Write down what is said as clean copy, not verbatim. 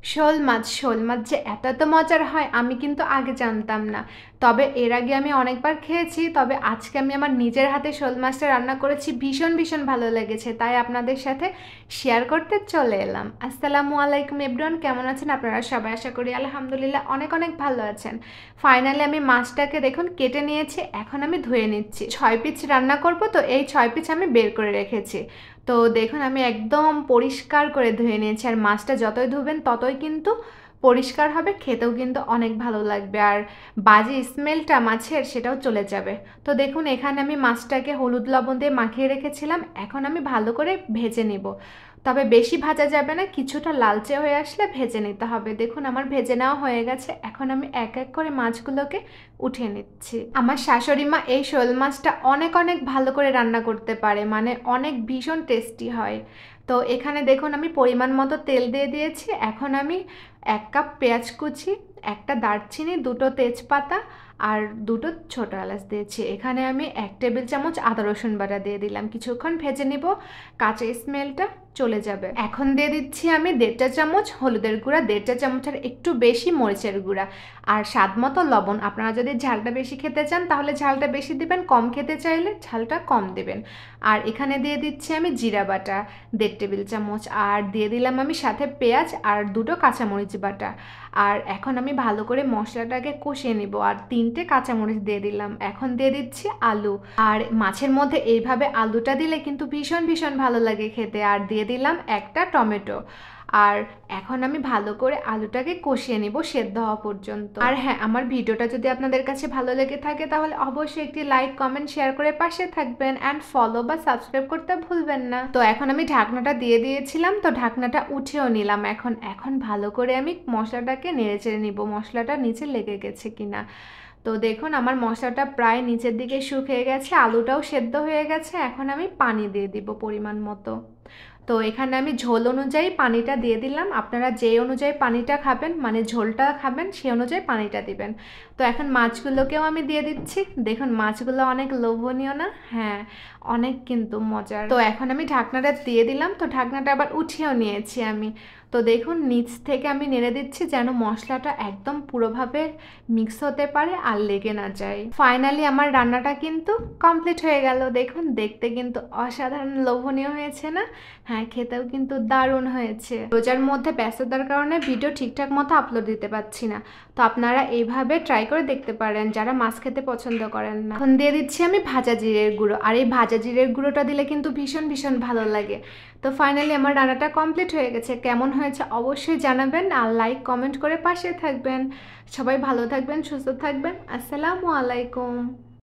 শোল মাছ যে এত মজার হয় আমি কিন্তু আগে জানতাম না। তবে এর আগে আমি অনেকবার খেয়েছি, তবে আজকে আমি আমার নিজের হাতে শোল মাছটা রান্না করেছি, ভীষণ ভীষণ ভালো লেগেছে, তাই আপনাদের সাথে শেয়ার করতে চলে এলাম। আসসালামু আলাইকুম এভরিওয়ান, কেমন আছেন আপনারা সবাই? আশা করি আলহামদুলিল্লাহ অনেক অনেক ভালো আছেন। ফাইনালি আমি মাছটাকে দেখুন কেটে নিয়েছি, এখন আমি ধুয়ে নিচ্ছি। 6 পিস রান্না করব, তো এই 6 পিস আমি বের করে রেখেছি। তো দেখুন আমি একদম পরিষ্কার করে ধুয়ে নিয়েছি, আর মাছটা যতই ধুবেন ততই কিন্তু পরিষ্কার হবে, খেতেও কিন্তু অনেক ভালো লাগবে, আর বাজে স্মেলটা মাছের সেটাও চলে যাবে। তো দেখুন এখানে আমি মাছটাকে হলুদ লবণ দিয়ে মাখিয়ে রেখেছিলাম, এখন আমি ভালো করে ভেজে নেব। তবে বেশি ভাজা যাবে না, কিছুটা লালচে হয়ে আসলে ভেজে নিতে হবে। দেখুন আমার ভেজে নেওয়া হয়ে গেছে, এখন আমি এক এক করে মাছগুলোকে উঠিয়ে নিচ্ছি। আমার শাশুড়ি মা এই শোল মাছটা অনেক অনেক ভালো করে রান্না করতে পারে, মানে অনেক ভীষণ টেস্টি হয়। তো এখানে দেখুন আমি পরিমাণ মতো তেল দিয়ে দিয়েছি, এখন আমি 1 কাপ পেঁয়াজ কুচি, একটা দারচিনি, 2টো তেজপাতা আর 2টো ছোটো এলাচ দিয়েছি। এখানে আমি 1 টেবিল চামচ আদা রসুন বাটা দিয়ে দিলাম, কিছুক্ষণ ভেজে নিব, কাঁচা স্মেলটা চলে যাবে। এখন দিয়ে দিচ্ছি আমি 1.5 চামচ হলুদের গুঁড়া, 1.5 চামচের একটু বেশি মরিচের গুঁড়া, আর স্বাদ মতো লবণ। আপনারা যদি ঝালটা বেশি খেতে চান তাহলে ঝালটা বেশি দিবেন, কম খেতে চাইলে ঝালটা কম দিবেন। আর এখানে দিয়ে দিচ্ছি আমি জিরা বাটা 1.5 টেবিল চামচ, আর দিয়ে দিলাম আমি সাথে পেঁয়াজ আর 2টো কাঁচামরিচ বাটা। আর এখন আমি ভালো করে মশলাটাকে কষিয়ে নিব, আর 3টে কাঁচামরিচ দিয়ে দিলাম। এখন দিয়ে দিচ্ছি আলু, আর মাছের মধ্যে এইভাবে আলুটা দিলে কিন্তু ভীষণ ভীষণ ভালো লাগে খেতে। আর দিয়ে দিলাম একটা টমেটো, আর এখন আমি ভালো করে আলুটাকে কষিয়ে নিব সেদ্ধ হওয়া পর্যন্ত। আর হ্যাঁ, আমার ভিডিওটা যদি আপনাদের কাছে ভালো লেগে থাকে তাহলে অবশ্যই একটি লাইক কমেন্ট শেয়ার করে পাশে থাকবেন, অ্যান্ড ফলো বা সাবস্ক্রাইব করতে ভুলবেন না। তো এখন আমি ঢাকনাটা দিয়ে দিয়েছিলাম, তো ঢাকনাটা উঠেও নিলাম। এখন ভালো করে আমি মশলাটাকে নেড়ে চেড়ে নিব, মশলাটা নিচে লেগে গেছে কিনা। তো দেখুন আমার মশলাটা প্রায় নিচের দিকে শুকিয়ে গেছে, আলুটাও সেদ্ধ হয়ে গেছে। এখন আমি পানি দিয়ে দিব পরিমাণ মতো। তো এখানে আমি ঝোল অনুযায়ী পানিটা দিয়ে দিলাম, আপনারা যে অনুযায়ী পানিটা খাবেন, মানে ঝোলটা খাবেন সেই অনুযায়ী পানিটা দিবেন। তো এখন মাছগুলোকেও আমি দিয়ে দিচ্ছি। দেখুন মাছগুলো অনেক লোভনীয় না? হ্যাঁ, অনেক কিন্তু মজার। তো এখন আমি ঢাকনাটা দিয়ে দিলাম, তো ঢাকনাটা আবার উঠিয়েও নিয়েছি আমি। তো দেখুন নিচ থেকে আমি নেড়ে দিচ্ছি যেন মশলাটা একদম পুরোভাবে মিক্স হতে পারে আর লেগে না যায়। ফাইনালি আমার রান্নাটা কিন্তু কমপ্লিট হয়ে গেল। দেখুন দেখতে কিন্তু অসাধারণ লোভনীয় হয়েছে না? হ্যাঁ, খেতেও কিন্তু দারুণ হয়েছে। রোজার মধ্যে ব্যস্ততার কারণে ভিডিও ঠিকঠাক মতো আপলোড দিতে পারছি না, তো আপনারা এইভাবে ট্রাই করে দেখতে পারেন যারা মাছ খেতে পছন্দ করেন না। এখন দিয়ে দিচ্ছি আমি ভাজা জিরের গুঁড়ো, আর এই ভাজা জিরের গুঁড়োটা দিলে কিন্তু ভীষণ ভীষণ ভালো লাগে। তো ফাইনালি আমার রান্নাটা কমপ্লিট হয়ে গেছে, কেমন হয়েছে অবশ্যই জানাবেন, আর লাইক কমেন্ট করে পাশে থাকবেন। সবাই ভালো থাকবেন, সুস্থ থাকবেন। আসসালামু আলাইকুম।